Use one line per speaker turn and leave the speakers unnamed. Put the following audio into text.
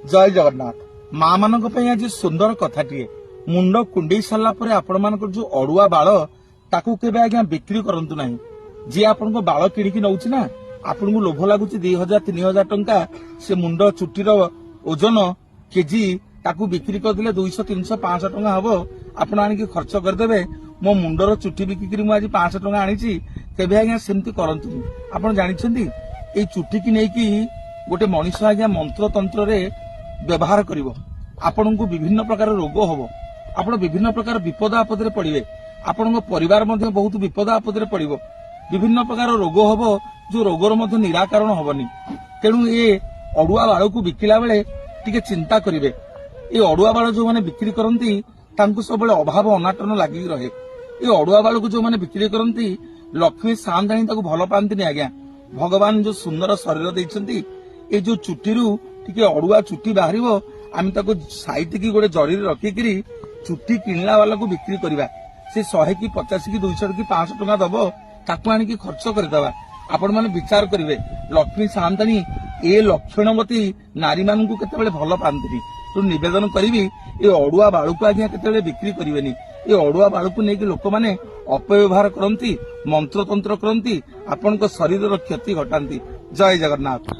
जय जगन्नाथ माँ मान आज सुंदर कथाटीए मुंड कुंडे सारा आपण मान जो अड़ुआ बाल ताकू केबे आज्ञा बिक्री करंतु नाही। जी आपण को बाल किणिकी नौछि ना आपण को लोभ लागुछि 2000 3000 टंका से मुंड चुटीर ओजन केजी ताकू बिक्री करदेले 200 300 500 टंका हबो आपण आनिकी खर्च करदेबे मो मुंडर चुटी बिक्री मु आज 500 टंका आनिछि केबे आज्ञा सेमति करंतु। आपण जानिछन्ती ए चुटी की नेकी गोटे मनीष आज्ञा मंत्र तंत्र रे व्यवहार करिवो आपण को विभिन्न प्रकार रोग हबो आपण विभिन्न प्रकार विपद आपद रे पड़िबे आपण परिवार मध्ये बहुत विपद आपद रे पड़िबो विभिन्न प्रकार रोग हबो जो रोगर मध्ये निराकरण हबनी। तेणु ए अड़ुआ बाळ को बिकिला बेले टिके चिंता करिवे। ए अड़ुआ बाळ जो माने बिक्री करंती तांको सबले अभाव अनाटन लागि रहे। ए अड़ुआ बाळ को जो माने बिक्री करंती लक्ष्मी सान्दाणी ताको भलो पांती नि आज्ञा भगवान जो सुंदर शरीर दैछंती ए जो चुटीरू टिके अड़ुआ चुटी बाहरिबो आम ताको साइड की गोटे जरी रखिकी चुटी किणला वाला को बिक्री करवा से 100 की 50 की 200 की 500 टका दबो ताकू आनिकी खर्च करदवा। आपण माने विचार करिवे लक्ष्मी सान्ताणी ए लक्षणवती नारी मान को केतेबेले भलो पांती। तो निवेदन करिवि ए अड़ुआ बाळू को आज्ञा केतेबेले बिक्री करिवेनी। ए अड़ुआ बाळू को नेकी लोक माने अपव्यवहार करंती मंत्र तंत्र करंती आपण को शरीर रो क्षति घटांती। जय जगन्नाथ।